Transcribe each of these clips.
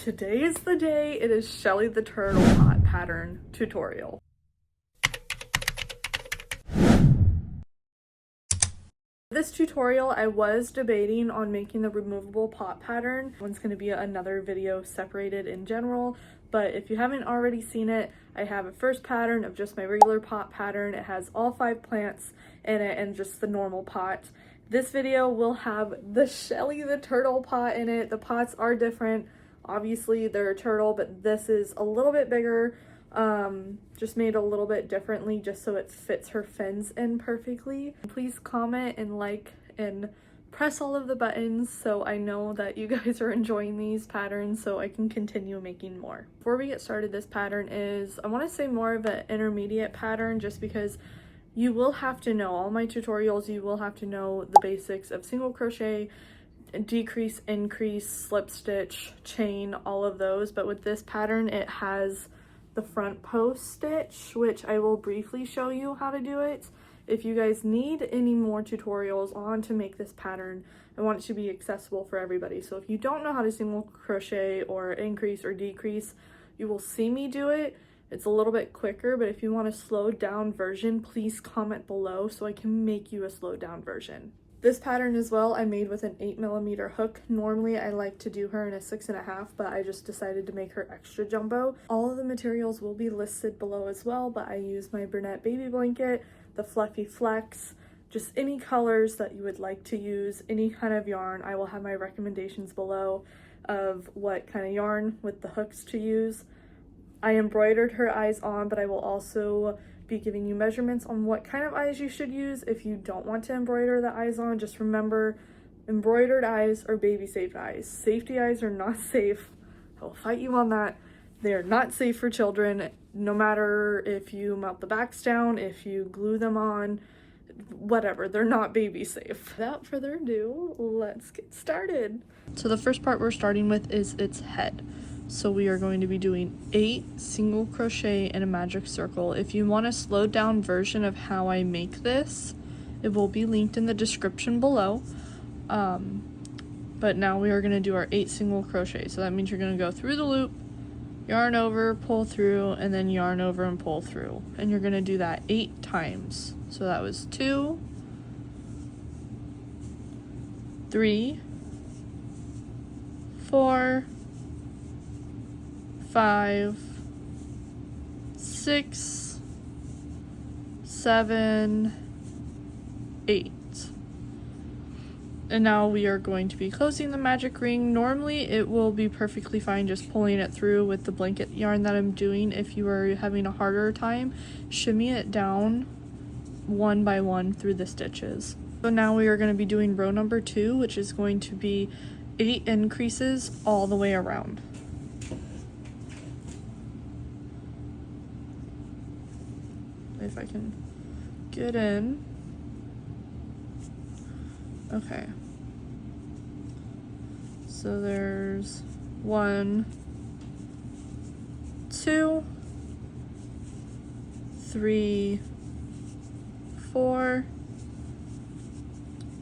Today is the day. It is Shelly the Turtle Pot pattern tutorial. This tutorial, I was debating on making the removable pot pattern. One's going to be another video separated in general, but if you haven't already seen it, I have a first pattern of just my regular pot pattern. It has all 5 plants in it and just the normal pot. This video will have the Shelly the Turtle pot in it. The pots are different. Obviously they're a turtle, but this is a little bit bigger, just made a little bit differently just so it fits her fins in perfectly. Please comment and like and press all of the buttons so I know that you guys are enjoying these patterns so I can continue making more. Before we get started, this pattern is, I want to say, more of an intermediate pattern just because you will have to know, all my tutorials, you will have to know the basics of single crochet, decrease, increase, slip stitch, chain, all of those. But with this pattern, it has the front post stitch, which I will briefly show you how to do it. If you guys need any more tutorials on to make this pattern, I want it to be accessible for everybody. So if you don't know how to single crochet or increase or decrease, you will see me do it. It's a little bit quicker, but if you want a slowed down version, please comment below so I can make you a slowed down version. This pattern as well, I made with an 8mm hook. Normally I like to do her in a 6.5, but I just decided to make her extra jumbo. All of the materials will be listed below as well, but I use my Bernat baby blanket, the fluffy flecks, just any colors that you would like to use, any kind of yarn. I will have my recommendations below of what kind of yarn with the hooks to use. I embroidered her eyes on, but I will also be giving you measurements on what kind of eyes you should use if you don't want to embroider the eyes on. Just remember, embroidered eyes are baby safe eyes. Safety eyes are not safe. I will fight you on that. They are not safe for children, no matter if you melt the backs down, if you glue them on, whatever, they're not baby safe. Without further ado, let's get started. So the first part we're starting with is its head. So we are going to be doing 8 single crochet in a magic circle. If you want a slowed down version of how I make this, it will be linked in the description below. But now we are going to do our 8 single crochet. So that means you're going to go through the loop, yarn over, pull through, and then yarn over and pull through. And you're going to do that 8 times. So that was 2, 3, 4, 5, 6, 7, 8. And now we are going to be closing the magic ring. Normally it will be perfectly fine just pulling it through with the blanket yarn that I'm doing. If you are having a harder time, shimmy it down one by one through the stitches. So now we are going to be doing row number 2, which is going to be 8 increases all the way around. If I can get in. Okay. So there's 1, 2, 3, 4,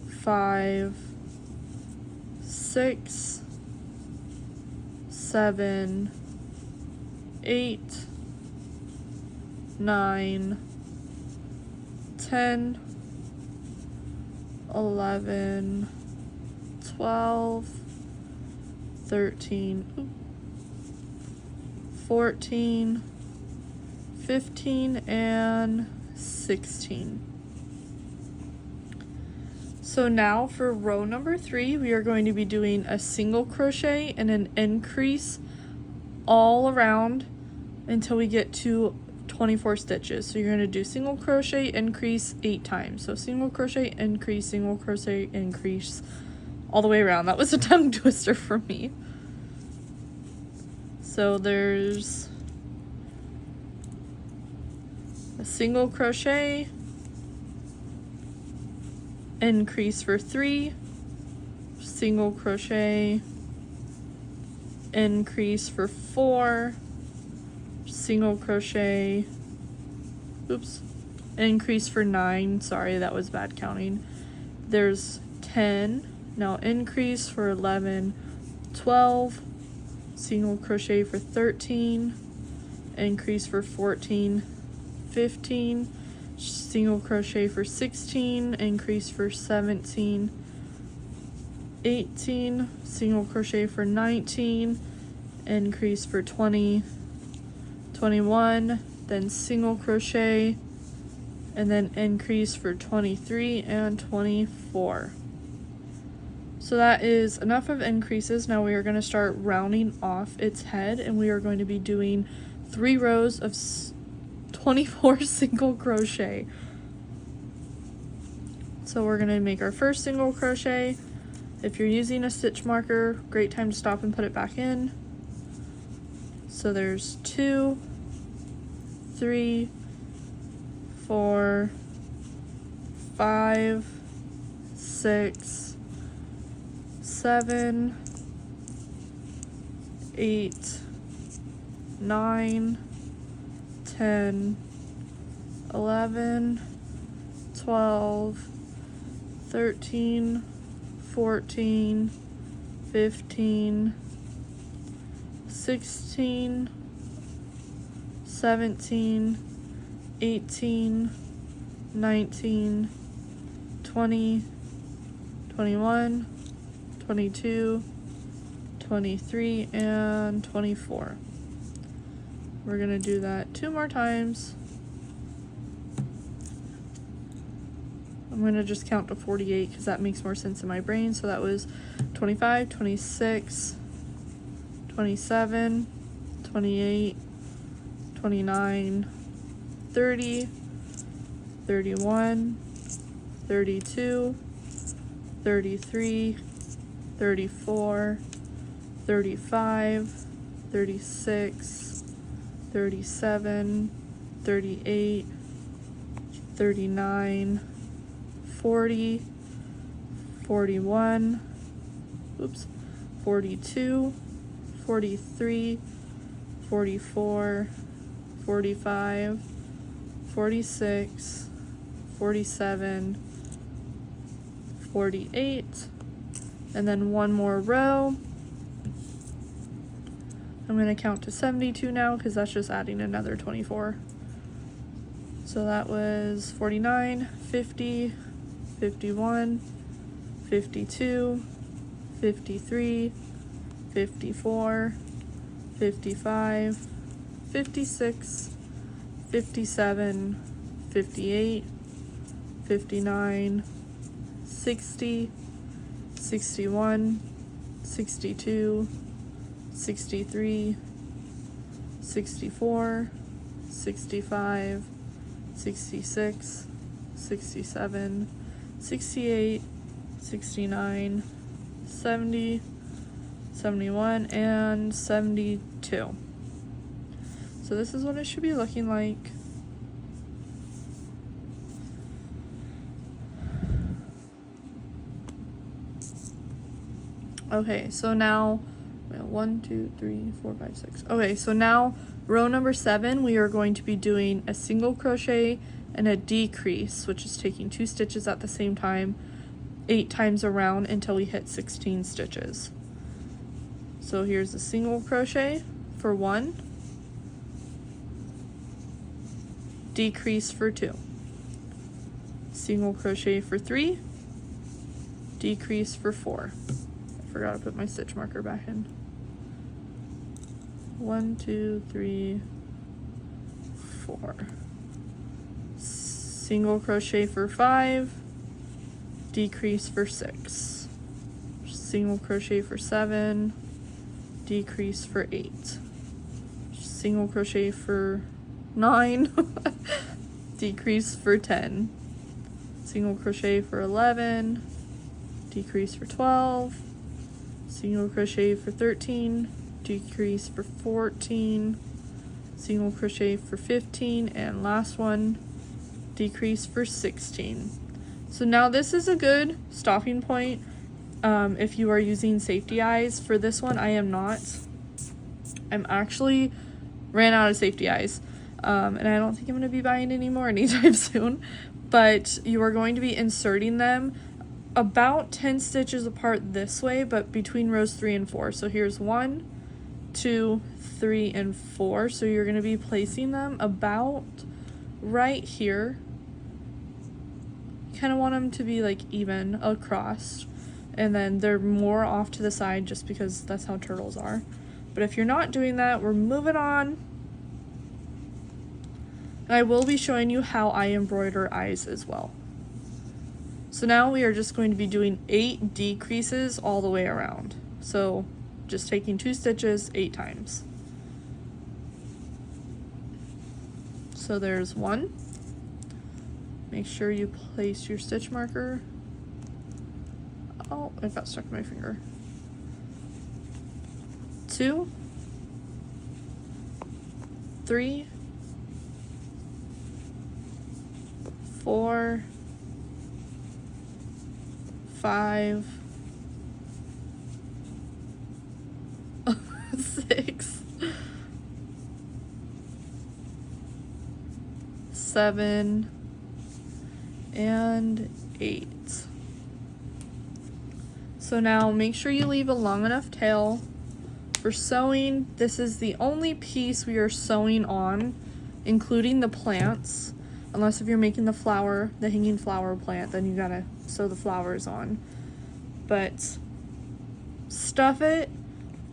5, 6, 7, 8, 9, 10, 11, 12, 13, 14, 15, and 16. So now for row number 3, we are going to be doing a single crochet and an increase all around until we get to 24 stitches. So you're going to do single crochet, increase 8 times. So single crochet, increase, single crochet, increase, all the way around. That was a tongue twister for me. So there's a single crochet, increase for 3, single crochet, increase for 4, single crochet, increase for 9, sorry, that was bad counting. There's 10, now increase for 11, 12, single crochet for 13, increase for 14, 15, single crochet for 16, increase for 17, 18, single crochet for 19, increase for 20, 21, then single crochet, and then increase for 23 and 24. So that is enough of increases. Now we are going to start rounding off its head, and we are going to be doing 3 rows of 24 single crochet. So we're going to make our first single crochet. If you're using a stitch marker, great time to stop and put it back in. So there's 2, 3, 4, 5, 6, 7, 8, 9, 10, 11, 12, 13, 14, 15, 16, 17, 18, 19, 20, 21, 22, 23, and 24. We're going to do that 2 more times. I'm going to just count to 48 because that makes more sense in my brain. So that was 25, 26, 27, 28, 29, 30, 31, 32, 33, 34, 35, 36, 37, 38, 39, 40, 41, 42, 43, 44, 45, 46, 47, 48, and then 1 more row. I'm going to count to 72 now because that's just adding another 24. So that was 49, 50, 51, 52, 53, 54, 55, 56, 57, 58, 59, 60, 61, 62, 63, 64, 65, 66, 67, 68, 69, 70, 71, and 72. So this is what it should be looking like. Okay, so now 1, 2, 3, 4, 5, 6. Okay, so now row number 7, we are going to be doing a single crochet and a decrease, which is taking 2 stitches at the same time 8 times around until we hit 16 stitches. So here's a single crochet for 1, decrease for 2, single crochet for 3, decrease for 4. I forgot to put my stitch marker back in. 1, 2, 3, 4. Single crochet for 5, decrease for 6. Single crochet for 7, decrease for 8. Single crochet for 9, decrease for 10. Single crochet for 11, decrease for 12. Single crochet for 13, decrease for 14. Single crochet for 15, and last one, decrease for 16. So now this is a good stopping point if you are using safety eyes. For this one, I am not. I'm actually ran out of safety eyes, and I don't think I'm going to be buying any more anytime soon. But you are going to be inserting them about 10 stitches apart this way, but between rows 3 and 4. So here's 1, 2, 3, and 4. So you're going to be placing them about right here. You kind of want them to be like even across, and then they're more off to the side just because that's how turtles are. But if you're not doing that, we're moving on. And I will be showing you how I embroider eyes as well. So now we are just going to be doing 8 decreases all the way around. So just taking 2 stitches 8 times. So there's 1. Make sure you place your stitch marker. Oh, it got stuck in my finger. 2, 3, 4, 5, 6, 7, and 8. So now make sure you leave a long enough tail. For sewing, this is the only piece we are sewing on, including the plants. Unless if you're making the flower, the hanging flower plant, then you gotta sew the flowers on. But stuff it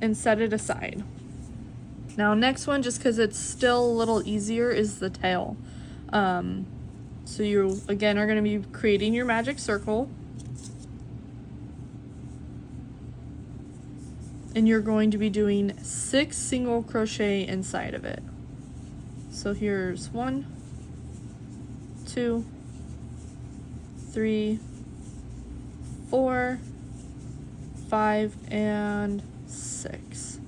and set it aside. Now next one, just because it's still a little easier, is the tail. So you again are going to be creating your magic circle, and you're going to be doing 6 single crochet inside of it. So here's 1, 2, 3, 4, 5, and 6.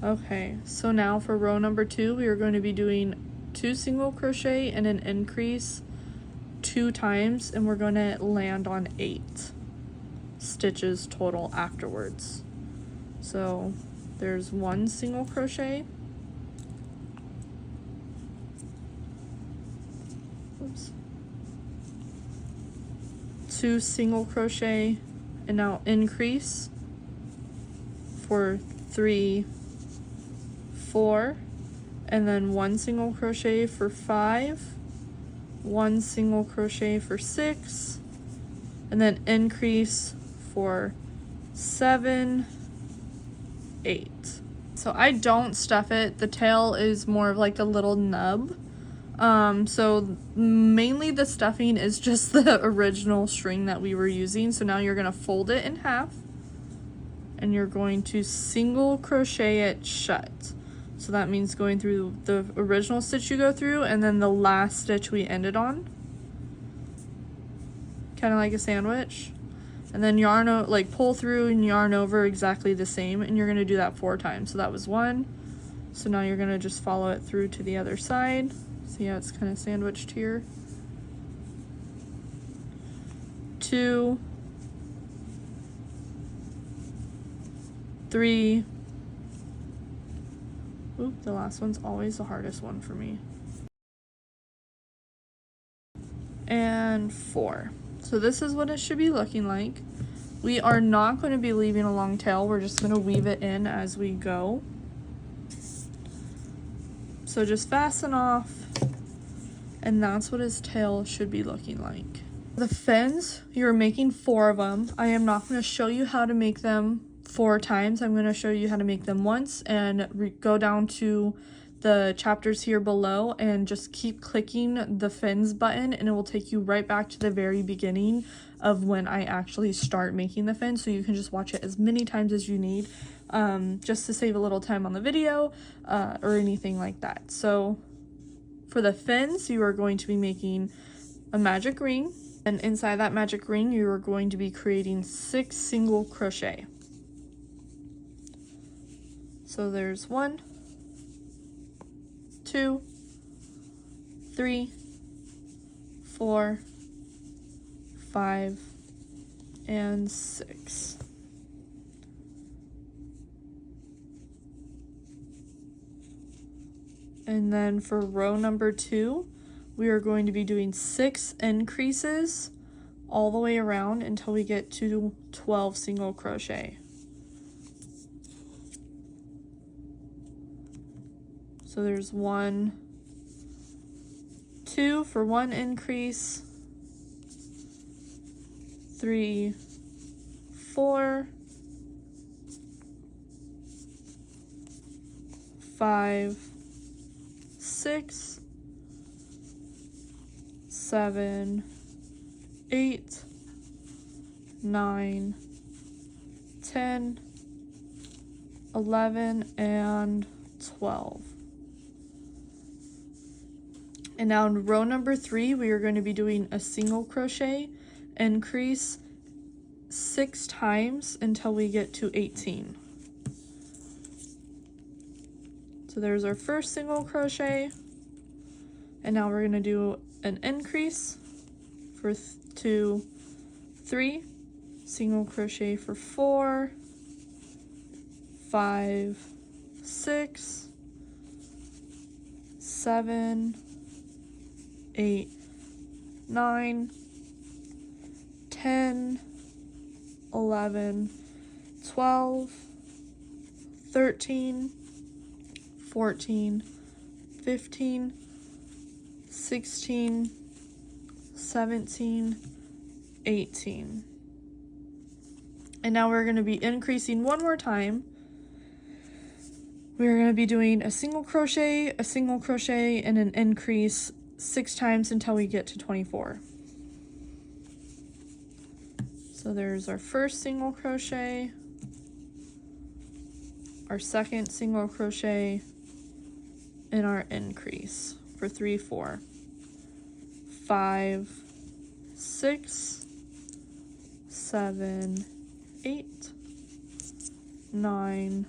Okay, so now for row number 2, we are going to be doing 2 single crochet and an increase 2 times, and we're going to land on 8 stitches total afterwards. So there's 1 single crochet, oops, 2 single crochet, and now increase for 3, 4, and then 1 single crochet for 5, 1 single crochet for 6, and then increase for 7, 8. So I don't stuff it. The tail is more of like a little nub. So mainly the stuffing is just the original string that we were using. So now you're going to fold it in half, and you're going to single crochet it shut. So that means going through the original stitch you go through and then the last stitch we ended on. Kind of like a sandwich. And then yarn, like pull through and yarn over exactly the same, and you're going to do that 4 times. So that was 1. So now you're going to just follow it through to the other side. See how it's kind of sandwiched here. 2, 3, oop, the last one's always the hardest one for me, and 4. So this is what it should be looking like. We are not going to be leaving a long tail. We're just going to weave it in as we go. So just fasten off, and that's what his tail should be looking like. The fins, you're making 4 of them. I am not going to show you how to make them 4 times. I'm going to show you how to make them once, and go down to the chapters here below and just keep clicking the fins button, and it will take you right back to the very beginning of when I actually start making the fins, so you can just watch it as many times as you need, just to save a little time on the video or anything like that. So for the fins, you are going to be making a magic ring, and inside that magic ring you are going to be creating 6 single crochet. So there's 1, 2, 3, 4, 5, and 6. And then for row number 2, we are going to be doing 6 increases all the way around until we get to 12 single crochet. So there's 1, 2 for 1 increase, 3, 4, 5, 6, 7, 8, 9, 10, 11, and 12. And now in row number 3, we are going to be doing a single crochet increase 6 times until we get to 18. So there's our first single crochet, and now we're going to do an increase for 2, 3, single crochet for 4, 5, 6, 7, 8, 9, 10, 11, 12, 13, 14, 15, 16, 17, 18. And now we're going to be increasing one more time. We're going to be doing a single crochet, and an increase 6 times until we get to 24. So there's our first single crochet, our second single crochet, and our increase for 3, 4, 5, 6, 7, 8, 9,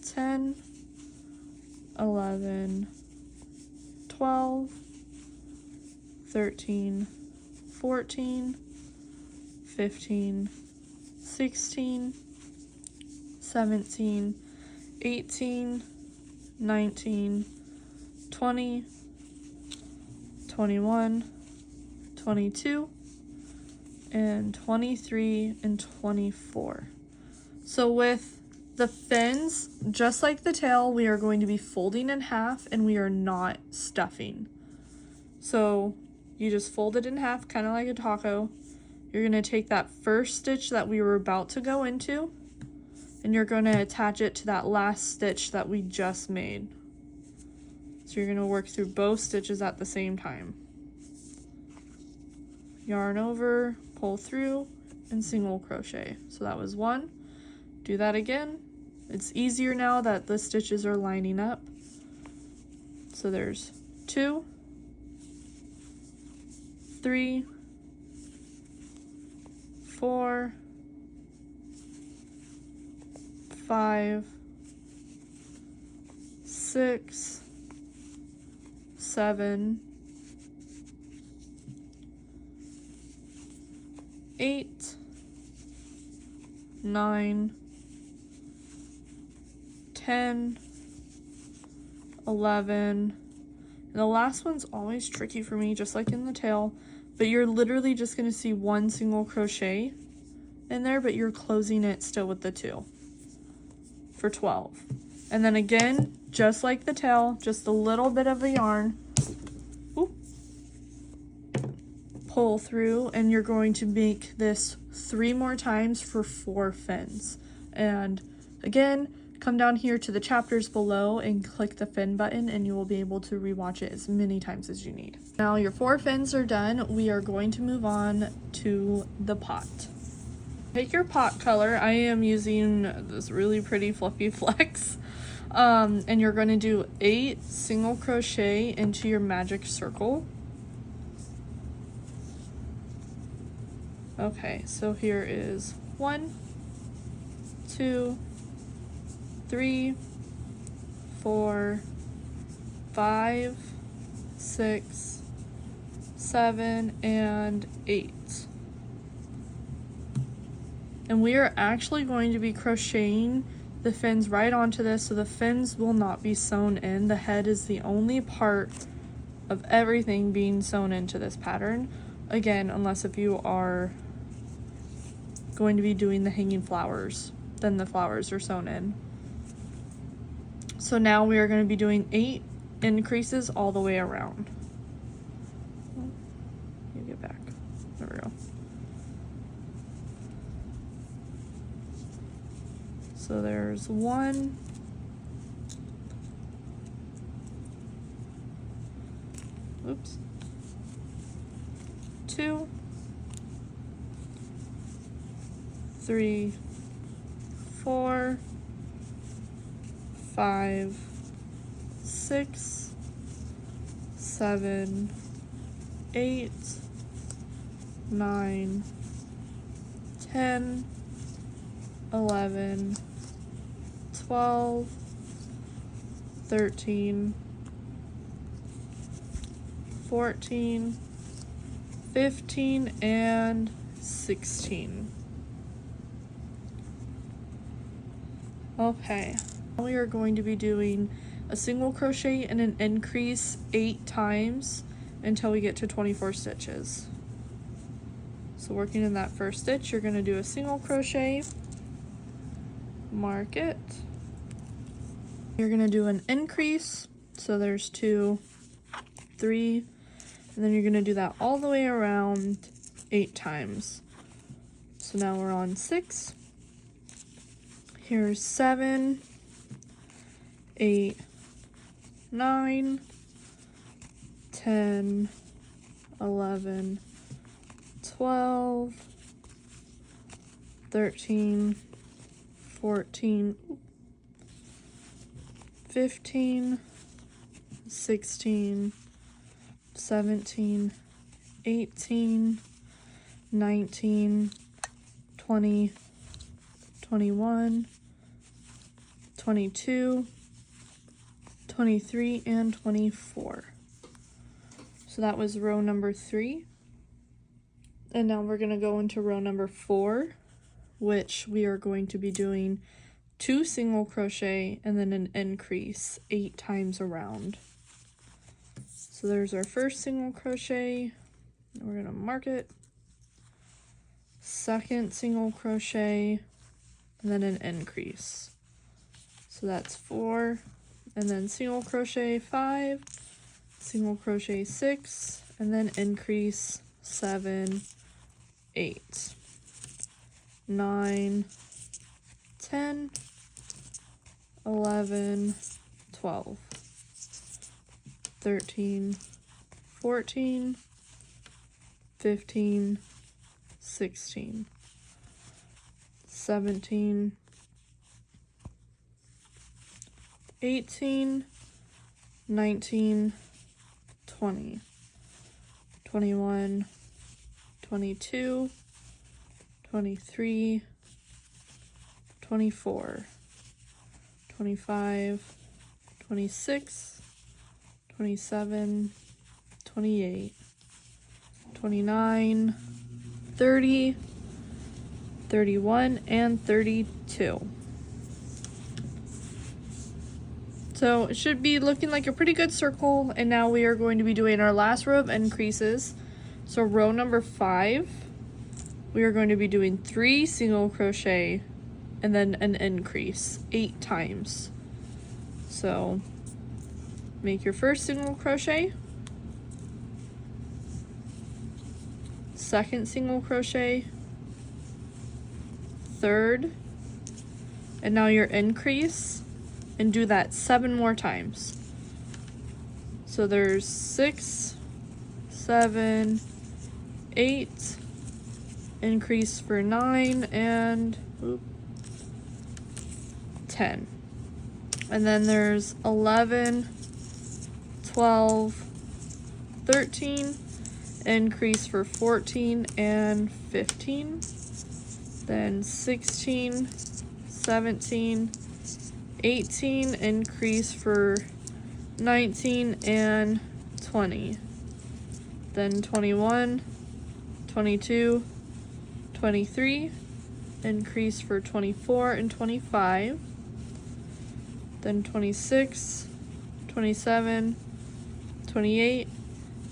10, 11, 12, 13, 14, 15, 16, 17, 18, 19, 20, 21, 22, and 23, and 24. So with the fins, just like the tail, we are going to be folding in half, and we are not stuffing. So you just fold it in half, kind of like a taco. You're going to take that first stitch that we were about to go into, and you're going to attach it to that last stitch that we just made. So you're going to work through both stitches at the same time. Yarn over, pull through, and single crochet. So that was 1. Do that again. It's easier now that the stitches are lining up. So there's 2, 3, 4, 5, 6, 7, 8, 9, 10, 11, and the last one's always tricky for me, just like in the tail, but you're literally just going to see 1 single crochet in there, but you're closing it still with the 2 for 12. And then again, just like the tail, just a little bit of a yarn, pull through, and you're going to make this 3 more times for 4 fins. And again, come down here to the chapters below and click the fin button, and you will be able to rewatch it as many times as you need. Now your 4 fins are done. We are going to move on to the pot. Take your pot color. I am using this really pretty fluffy flecks. And you're going to do 8 single crochet into your magic circle. Okay, so here is 1, 2, 3, 4, 5, 6, 7, and 8. And we are actually going to be crocheting the fins right onto this, so the fins will not be sewn in. The head is the only part of everything being sewn into this pattern. Again, unless if you are going to be doing the hanging flowers, then the flowers are sewn in. So now we are going to be doing 8 increases all the way around. You get back. There we go. So there's 1, oops, 2, 3, 4, 5, 6, 7, 8, 9, 10, 11, 12, 13, 14, 15, and 16. Okay, we are going to be doing a single crochet and an increase 8 times until we get to 24 stitches. So working in that first stitch, you're going to do a single crochet, mark it. You're going to do an increase, so there's 2, 3, and then you're going to do that all the way around 8 times. So now we're on 6. Here's 7, 8, 9, 10, 11, 12, 13, 14, 15, 16, 17, 18, 19, 20, 21, 22, 23, and 24. So that was row number 3. And now we're going to go into row number 4, which we are going to be doing 2 single crochet and then an increase 8 times around. So there's our first single crochet, and we're going to mark it. Second single crochet, and then an increase. So that's 4, and then single crochet 5, single crochet 6, and then increase 7, 8, 9, 10, 11, 12, 13, 14, 15, 16, 17, 18, 19, 20, 21, 22, 23, 24, 25, 26, 27, 28, 29, 30, 31, and 32. So it should be looking like a pretty good circle, and now we are going to be doing our last row of increases. So row number 5, we are going to be doing 3 single crochet and then an increase 8 times. So make your first single crochet, second single crochet, third, and now your increase, and do that 7 more times. So there's 6, 7, 8, increase for 9, and 10. And then there's 11, 12, 13, increase for 14 and 15. Then 16, 17, 18, increase for 19 and 20. Then 21, 22, 23, increase for 24 and 25. Then 26, 27, 28,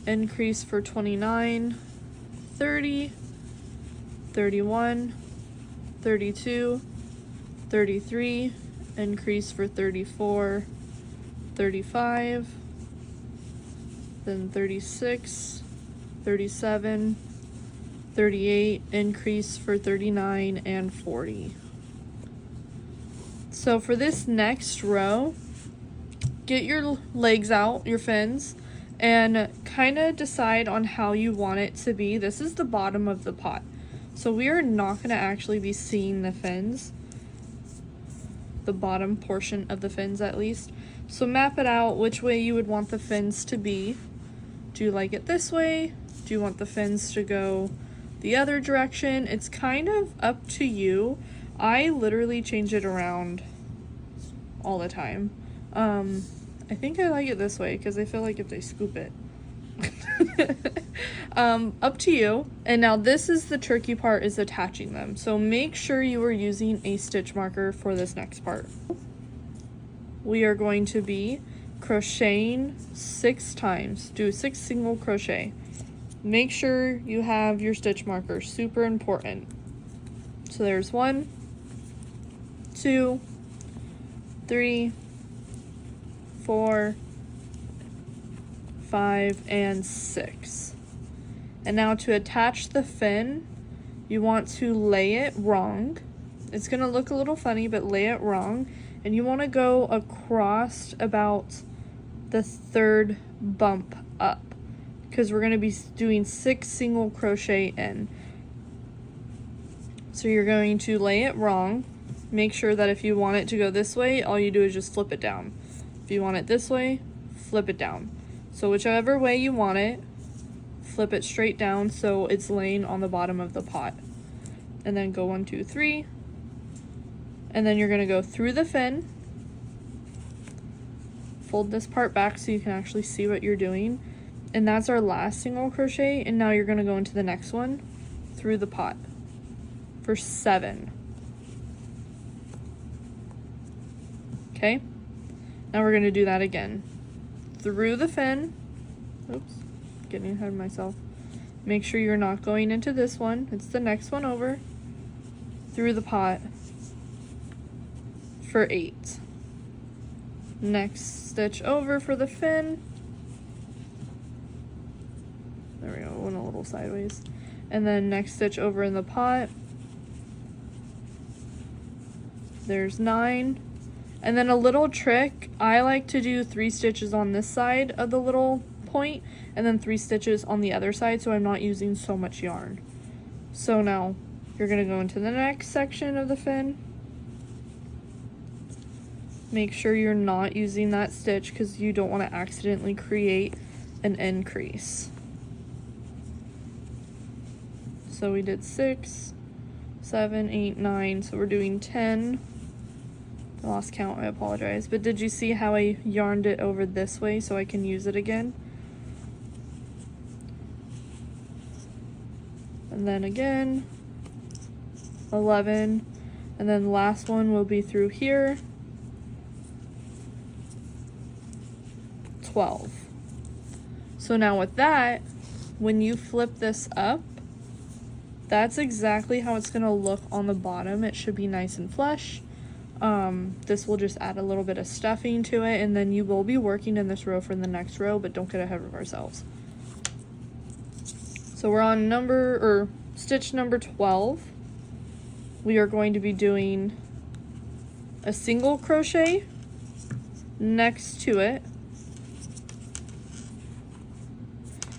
increase for 29, 30, 31, 32, 33, increase for 34, 35, then 36, 37, 38, increase for 39, and 40. So for this next row, get your legs out, your fins, and kind of decide on how you want it to be. This is the bottom of the pot, so we are not going to actually be seeing the fins, the bottom portion of the fins at least. So map it out which way you would want the fins to be. Do you like it this way? Do you want the fins to go the other direction? It's kind of up to you. I literally change it around all the time. I think I like it this way because I feel like if they scoop it. Up to you. And now this is the tricky part, is attaching them. So make sure you are using a stitch marker for this next part. We are going to be crocheting 6 times. Do 6 single crochet. Make sure you have your stitch marker, super important. So there's 1, 2, 3, 4, 5, and 6. And now to attach the fin, you want to lay it wrong. It's gonna look a little funny, but lay it wrong. And you want to go across about the 3rd bump up, because we're going to be doing 6 single crochet in. So you're going to lay it wrong. Make sure that if you want it to go this way, all you do is just flip it down. If you want it this way, flip it down. So whichever way you want it, flip it straight down so it's laying on the bottom of the pot. And then go 1, 2, 3. And then you're going to go through the fin. Fold this part back so you can actually see what you're doing. And that's our last single crochet. And now you're going to go into the next one through the pot for 7. Okay? Now we're going to do that again. Through the fin. Oops, getting ahead of myself. Make sure you're not going into this one. It's the next one over. Through the pot for 8. Next stitch over for the fin. There we go, went a little sideways. And then next stitch over in the pot. There's 9. And then a little trick, I like to do 3 stitches on this side of the little point and then 3 stitches on the other side so I'm not using so much yarn. So now you're going to go into the next section of the fin. Make sure you're not using that stitch because you don't want to accidentally create an increase. So we did 6, 7, 8, 9, so we're doing 10. I lost count, I apologize. But did you see how I yarned it over this way so I can use it again? And then again, 11, and then the last one will be through here. 12. So now with that, when you flip this up, that's exactly how it's gonna look on the bottom. It should be nice and flush. This will just add a little bit of stuffing to it, and then you will be working in this row for the next row, but don't get ahead of ourselves. So we're on stitch number 12. We are going to be doing a single crochet next to it.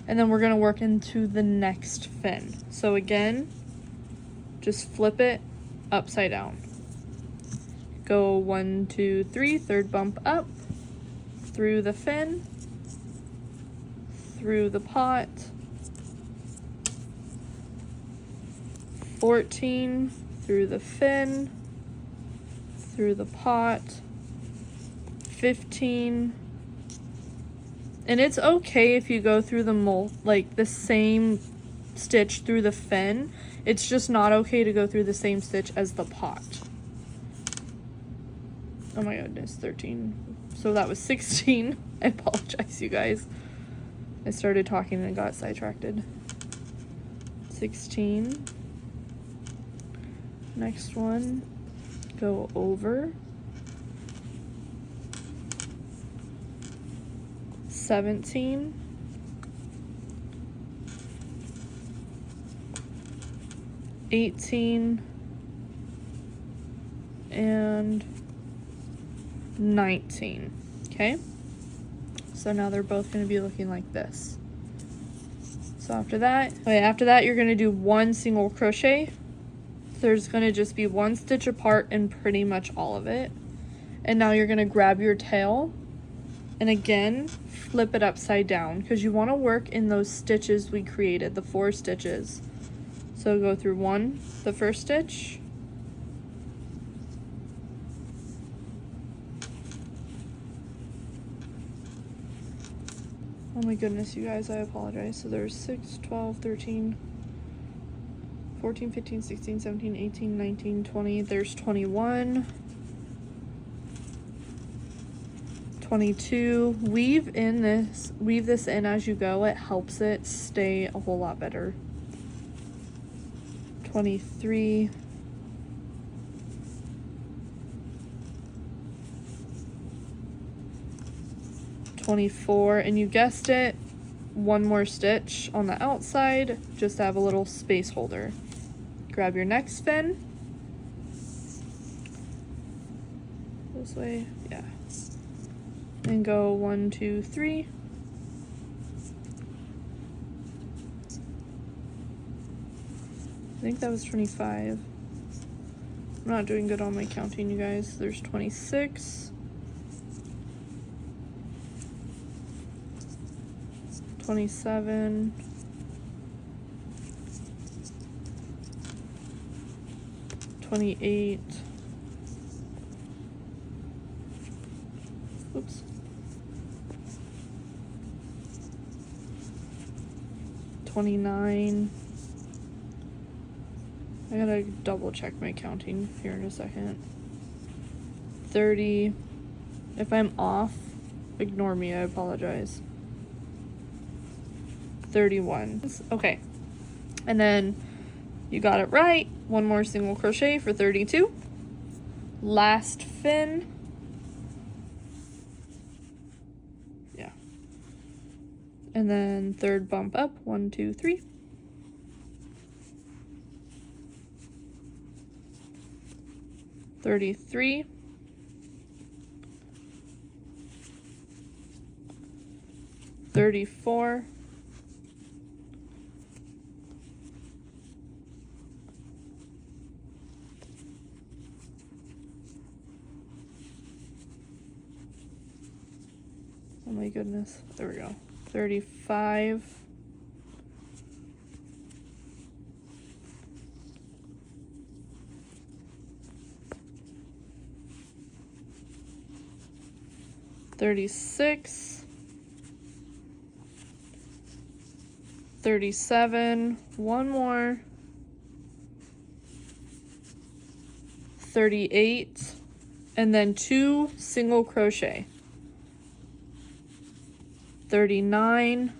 And then we're going to work into the next fin. So again, just flip it upside down. Go 1, 2, 3, 3rd bump up, through the fin, through the pot, 14, through the fin, through the pot, 15. And it's okay if you go through the same stitch through the fin. It's just not okay to go through the same stitch as the pot. Oh my goodness, 13. So that was 16. I apologize, you guys. I started talking and got sidetracked. 16. Next one, go over. 17. 18. And 19. Okay? So now they're both going to be looking like this. So after that, you're going to do one single crochet. There's going to just be one stitch apart in pretty much all of it. And now you're going to grab your tail and again flip it upside down because you want to work in those stitches we created, the 4 stitches. So go through one, the first stitch, oh my goodness, you guys, I apologize. So there's 6, 12, 13, 14, 15, 16, 17, 18, 19, 20. There's 21. 22. Weave this in as you go. It helps it stay a whole lot better. 23. 24, and you guessed it, one more stitch on the outside just to have a little space holder. Grab your next spin. This way, yeah. And go 1, 2, 3. I think that was 25. I'm not doing good on my counting, you guys. There's 26. 27. 28. Oops. 29. I gotta double check my counting here in a second. 30. If I'm off, ignore me, I apologize. 31. Okay. And then you got it right. One more single crochet for 32. Last fin. Yeah. And then third bump up. 1, 2, 3. $33. 34. 'Oh my goodness, there we go. 35. 36. 37. One more. 38. And then 2 single crochet. 39.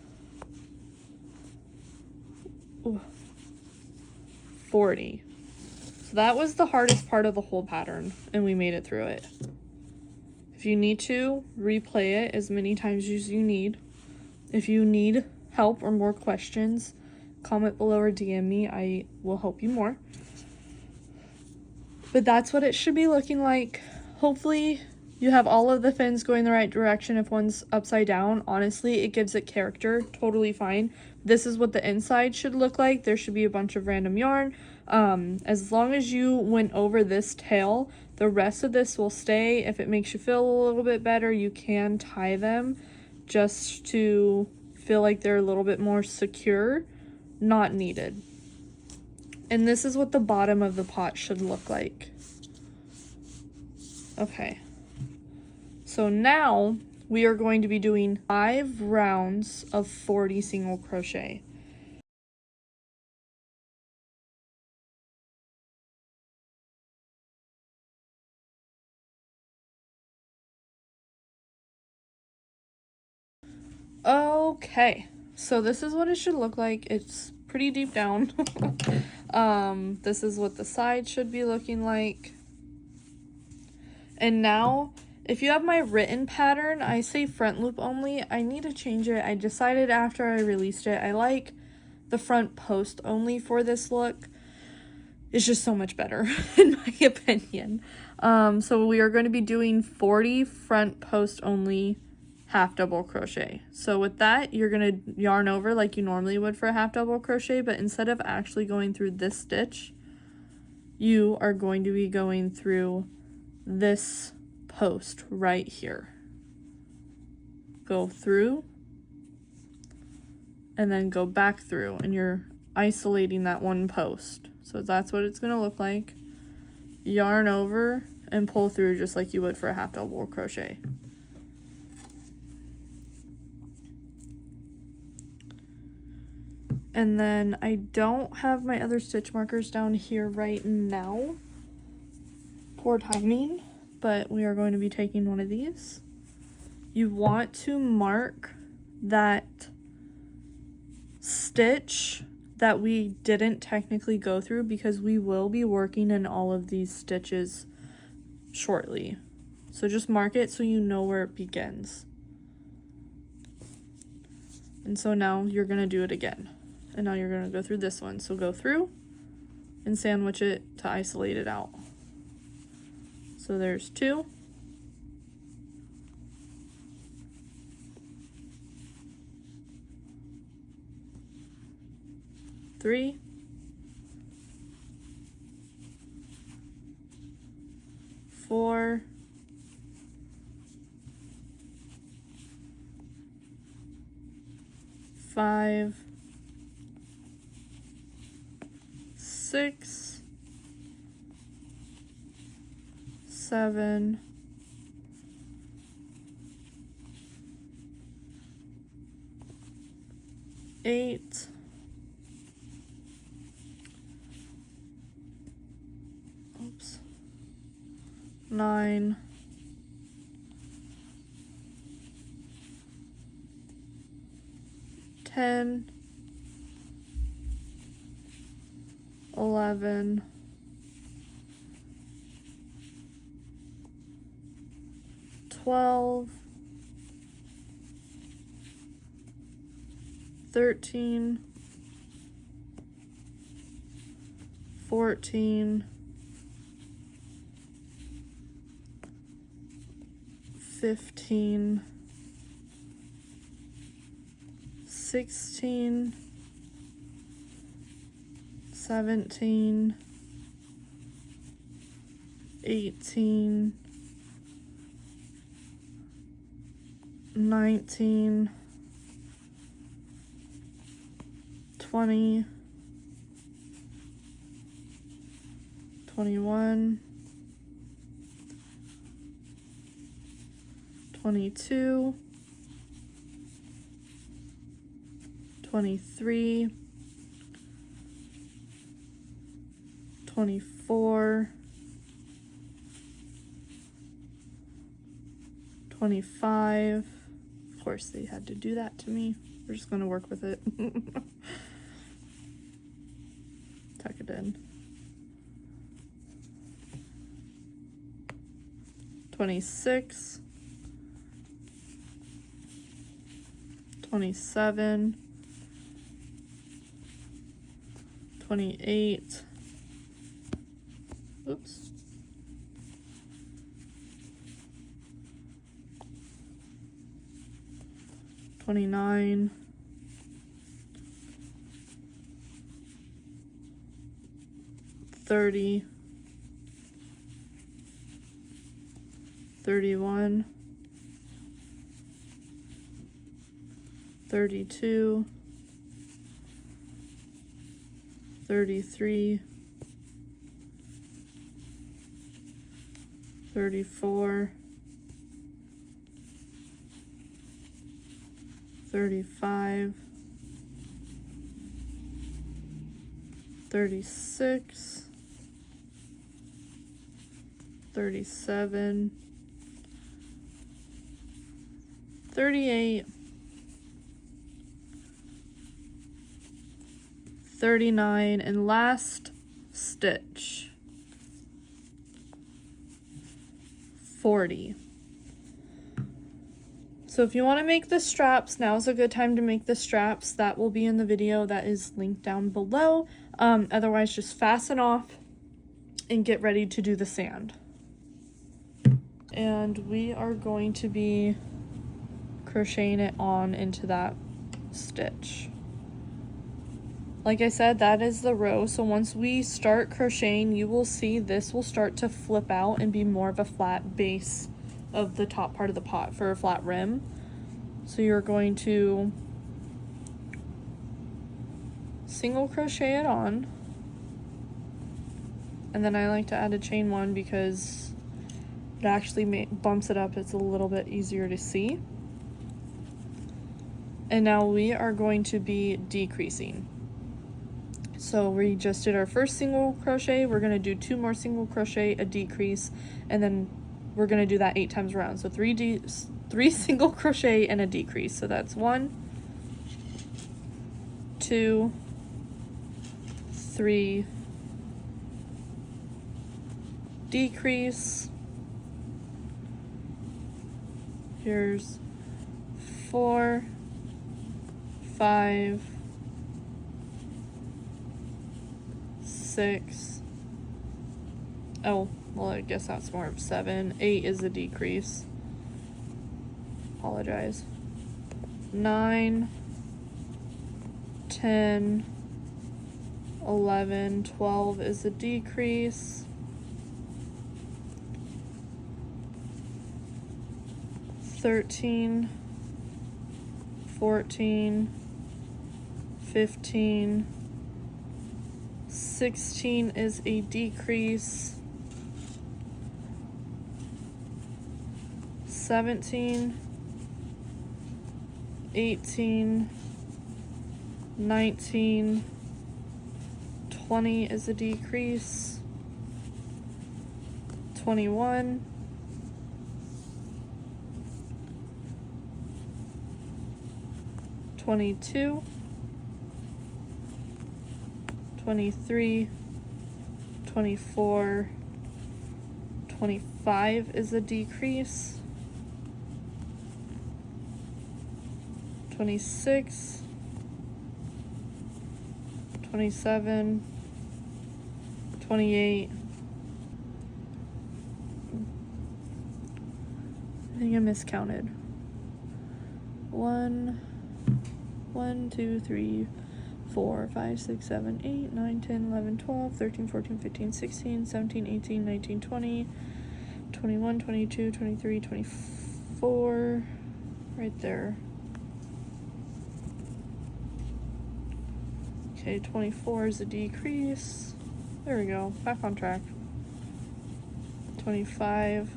Ooh, 40. So that was the hardest part of the whole pattern, and we made it through it. If you need to, replay it as many times as you need. If you need help or more questions, comment below or DM me. I will help you more. But that's what it should be looking like. Hopefully you have all of the fins going the right direction. If one's upside down, honestly, it gives it character. Totally fine. This is what the inside should look like. There should be a bunch of random yarn. As long as you went over this tail, the rest of this will stay. If it makes you feel a little bit better, you can tie them just to feel like they're a little bit more secure. Not needed. And this is what the bottom of the pot should look like. Okay. So now we are going to be doing 5 rounds of 40 single crochet. Okay, So this is what it should look like. It's pretty deep down. This is what the side should be looking like. And now, if you have my written pattern, I say front loop only. I need to change it. I decided after I released it, I like the front post only for this look. It's just so much better, in my opinion. So we are going to be doing 40 front post only half double crochet. So with that, you're going to yarn over like you normally would for a half double crochet, but instead of actually going through this stitch, you are going to be going through this post right here. Go through and then go back through, and you're isolating that one post. So that's what it's going to look like. Yarn over and pull through just like you would for a half double crochet. And then I don't have my other stitch markers down here right now. Poor timing, but we are going to be taking one of these. You want to mark that stitch that we didn't technically go through, because we will be working in all of these stitches shortly. So just mark it so you know where it begins. And so now you're going to do it again. And now you're going to go through this one. So go through and sandwich it to isolate it out. So there's 2. Three. 4. 5. 6. 7. 8. 9. 10. 11. 12. 13. 14. 15. 16. 17. 18. 19. 20. 21. 22. 23. 24. 25. Of course, they had to do that to me. We're just going to work with it. Tuck it in. 26. 27. 28. Oops. 29. 30. 31. 32. 33. 34. 35. 36. 37. 38. 39, and last stitch 40. So if you want to make the straps, now's a good time to make the straps. That will be in the video that is linked down below. Otherwise, just fasten off and get ready to do the sand. And we are going to be crocheting it on into that stitch. Like I said, that is the row. So once we start crocheting, you will see this will start to flip out and be more of a flat base of the top part of the pot for a flat rim. So you're going to single crochet it on, and then I like to add a chain one because it actually bumps it up. It's a little bit easier to see. And now we are going to be decreasing. So we just did our first single crochet. We're going to do 2 more single crochet, a decrease, and then we're going to do that 8 times around. So 3 single crochet and a decrease. So that's 1, 2, 3, decrease. Here's 4, 5, 6. Oh, well, I guess that's more of 7. 8 is a decrease. Apologize. 9, 10, 11, 12 is a decrease. 13, 14, 15, 16 is a decrease. 17, 18, 19, 20 is a decrease. 21, 22, 23, 24, 25 is a decrease. 26, 27, 28. I think I miscounted. 1, 2, 3, 4, 5, 6, 7, 8, 9, 10, 11, 12, 13, 14, 15, 16, 17, 18, 19, 20, 21, 22, 23, 24, right there. Okay, 24 is a decrease. There we go, back on track. 25,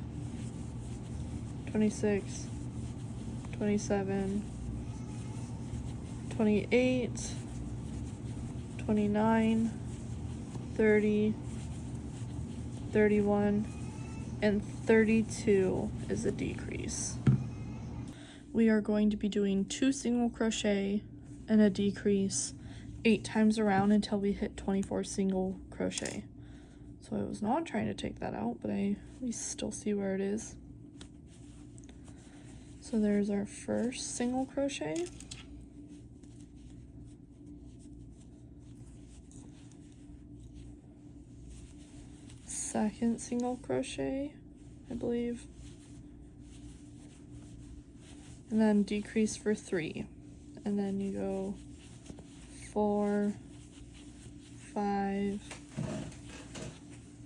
26, 27, 28, 29, 30, 31, and 32 is a decrease. We are going to be doing 2 single crochet and a decrease 8 times around until we hit 24 single crochet. So I was not trying to take that out, but I at least still see where it is. So there's our first single crochet. Second single crochet, I believe. And then decrease for 3. And then you go 4, 5,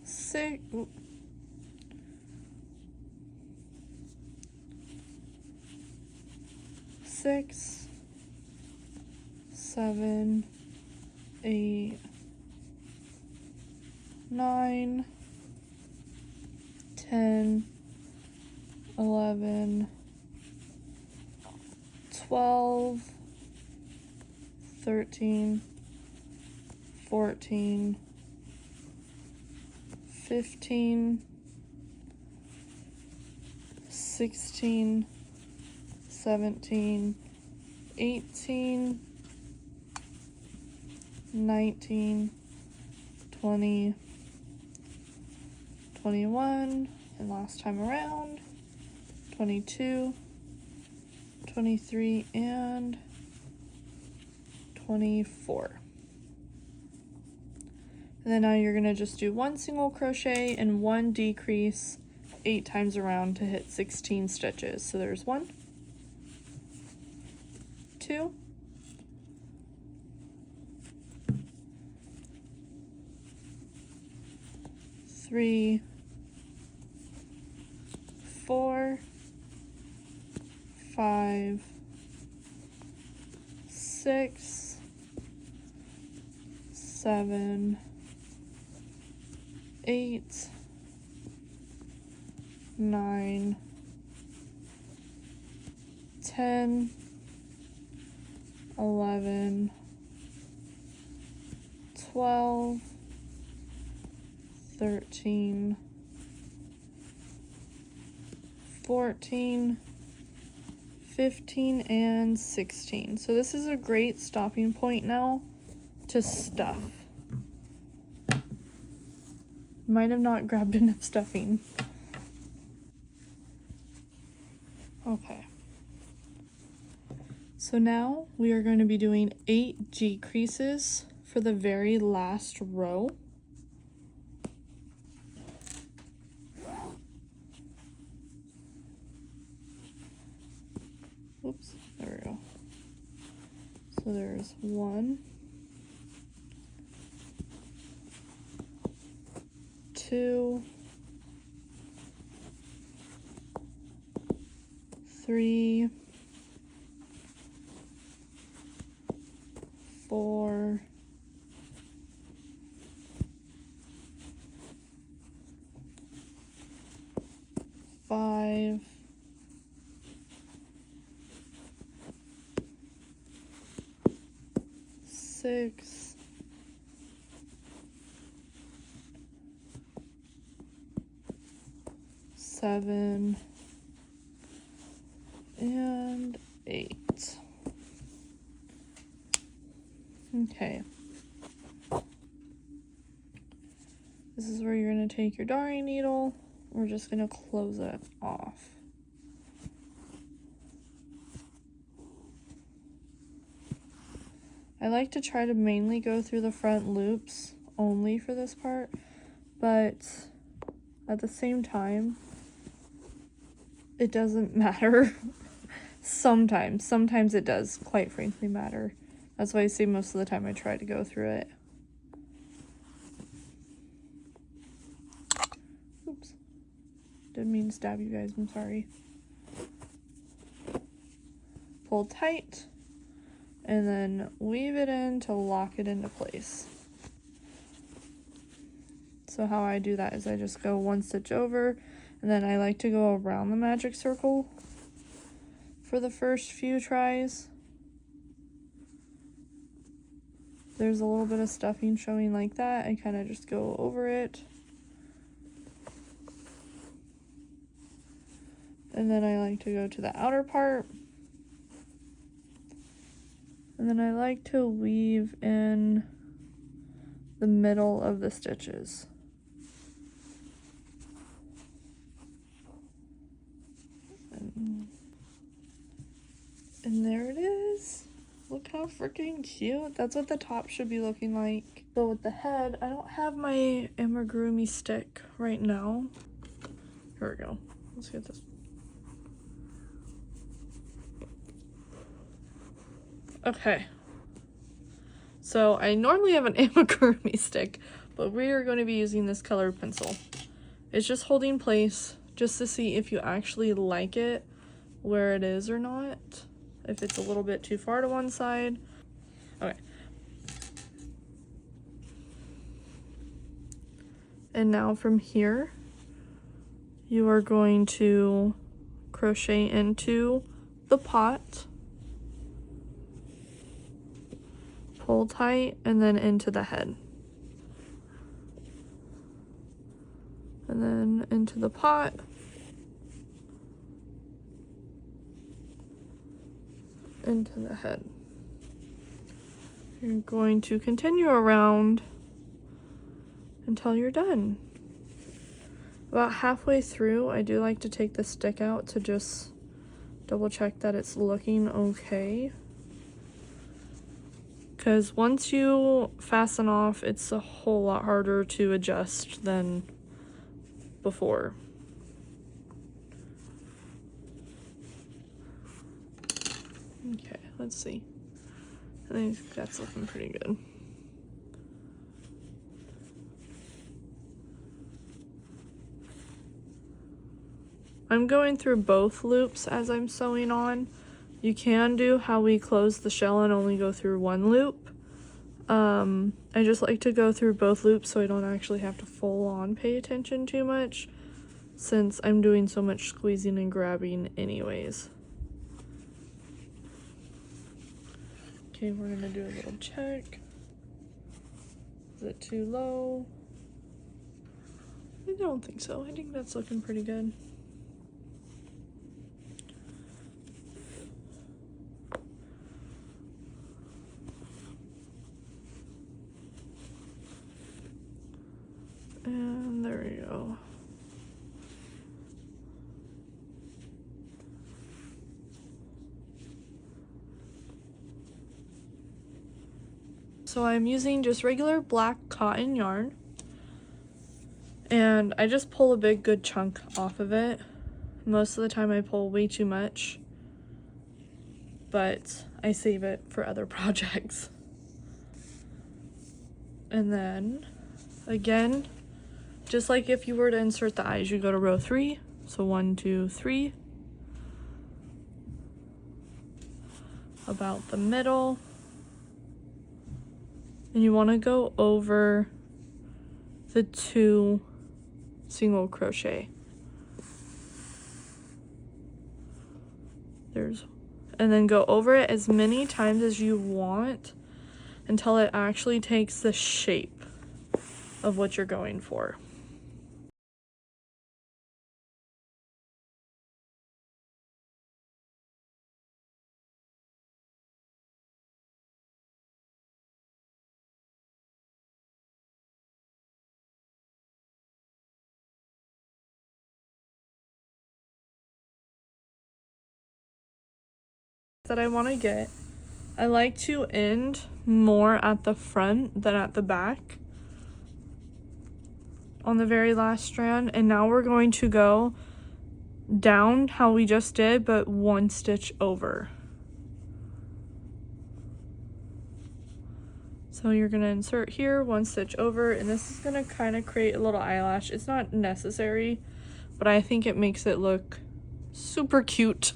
6, 6, 7, 8, 9, 10, 11, 12, 13, 14, 15, 16, 17, 18, 19, 20, 21, and last time around, 22, 23, and 24. And then now you're going to just do one single crochet and one decrease 8 times around to hit 16 stitches. So there's 1, 2, 3, 4, 5, 6, 7, 8, 9, 10, 11, 12, 13, 14, 15, and 16. So this is a great stopping point now to stuff. Might have not grabbed enough stuffing. Okay. So now we are going to be doing 8 decreases for the very last row. Oops, there we go. So there's 1, 2, 3, 4, 5, 6, 7, and 8. Okay. This is where you're going to take your darning needle. We're just going to close it off. I like to try to mainly go through the front loops only for this part, but at the same time, it doesn't matter. Sometimes it does, quite frankly, matter. That's why I say most of the time I try to go through it. Oops. Didn't mean to stab you guys, I'm sorry. Pull tight, and then weave it in to lock it into place. So how I do that is I just go 1 stitch over, and then I like to go around the magic circle for the first few tries. There's a little bit of stuffing showing like that. I kind of just go over it. And then I like to go to the outer part. And then I like to weave in the middle of the stitches. And there it is. Look how freaking cute. That's what the top should be looking like. So with the head, I don't have my Amigurumi stick right now. Here we go. Let's get this. Okay. So I normally have an Amigurumi stick, but we are going to be using this colored pencil. It's just holding place just to see if you actually like it where it is or not. If it's a little bit too far to one side. Okay. And now from here, you are going to crochet into the pot, pull tight, and then into the head. And then into the pot. Into the head. You're going to continue around until you're done. About halfway through, I do like to take the stick out to just double check that it's looking okay. Because once you fasten off, it's a whole lot harder to adjust than before. Okay, let's see. I think that's looking pretty good. I'm going through both loops as I'm sewing on. You can do how we close the shell and only go through one loop. I just like to go through both loops so I don't actually have to full on pay attention too much, since I'm doing so much squeezing and grabbing anyways. Okay, we're gonna do a little check. Is it too low? I don't think so. I think that's looking pretty good. And there we go. So I'm using just regular black cotton yarn, and I just pull a big good chunk off of it. Most of the time I pull way too much, but I save it for other projects. And then again, just like if you were to insert the eyes, you go to row 3. So 1, 2, 3. About the middle. And you want to go over the 2 single crochet. And then go over it as many times as you want until it actually takes the shape of what you're going for. That I want to get, I like to end more at the front than at the back on the very last strand. And now we're going to go down how we just did, but 1 stitch over. So you're going to insert here, 1 stitch over, and this is going to kind of create a little eyelash. It's not necessary, but I think it makes it look super cute.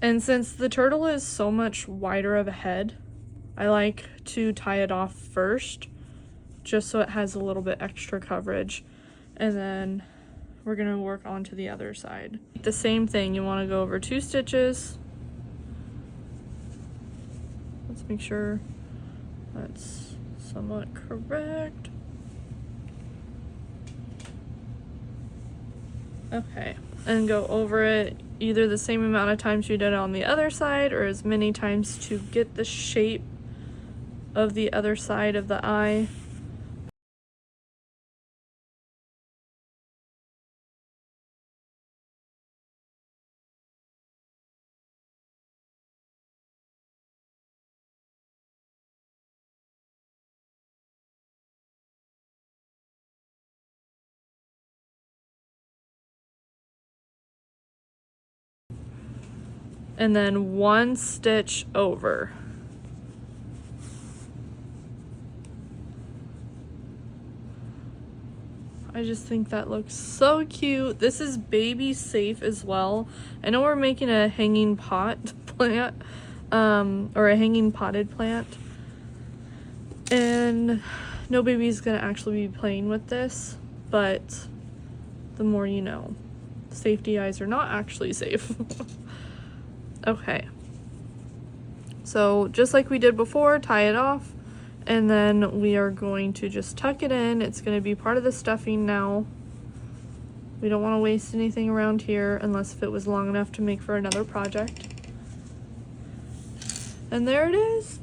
And since the turtle is so much wider of a head, I like to tie it off first, just so it has a little bit extra coverage. And then we're gonna work on to the other side. The same thing, you wanna go over 2 stitches. Let's make sure that's somewhat correct. Okay, and go over it either the same amount of times you did it on the other side, or as many times to get the shape of the other side of the eye. And then 1 stitch over. I just think that looks so cute. This is baby safe as well. I know we're making a hanging pot plant, or a hanging potted plant, and no baby's gonna actually be playing with this, but the more you know. Safety eyes are not actually safe. Okay, so just like we did before, tie it off, and then we are going to just tuck it in. It's going to be part of the stuffing now. We don't want to waste anything around here unless if it was long enough to make for another project. And there it is.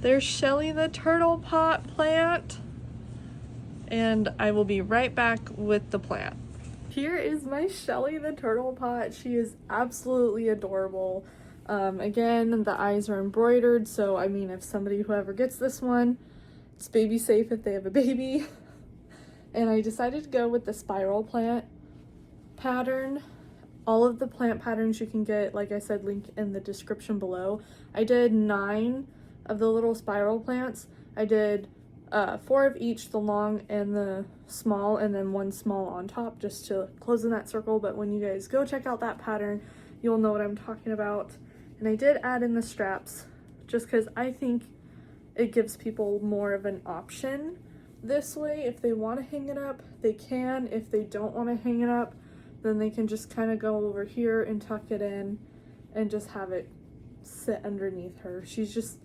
There's Shelly the turtle pot plant, and I will be right back with the plant. Here is my Shelly the turtle pot. She is absolutely adorable. Again, the eyes are embroidered, so I mean, if whoever gets this one, it's baby safe if they have a baby. And I decided to go with the spiral plant pattern. All of the plant patterns you can get, like I said, link in the description below. I did 9 of the little spiral plants. I did 4 of each, the long and the small, and then 1 small on top just to close in that circle. But when you guys go check out that pattern, you'll know what I'm talking about. And I did add in the straps just because I think it gives people more of an option this way. If they want to hang it up, they can. If they don't want to hang it up, then they can just kind of go over here and tuck it in and just have it sit underneath her. She's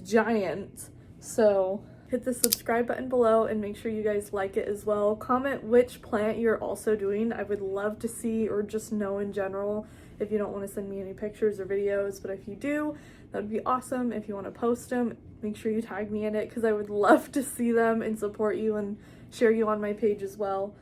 giant. So hit the subscribe button below and make sure you guys like it as well. Comment which plant you're also doing. I would love to see, or just know in general, if you don't want to send me any pictures or videos. But if you do, that would be awesome. If you want to post them, make sure you tag me in it, because I would love to see them and support you and share you on my page as well.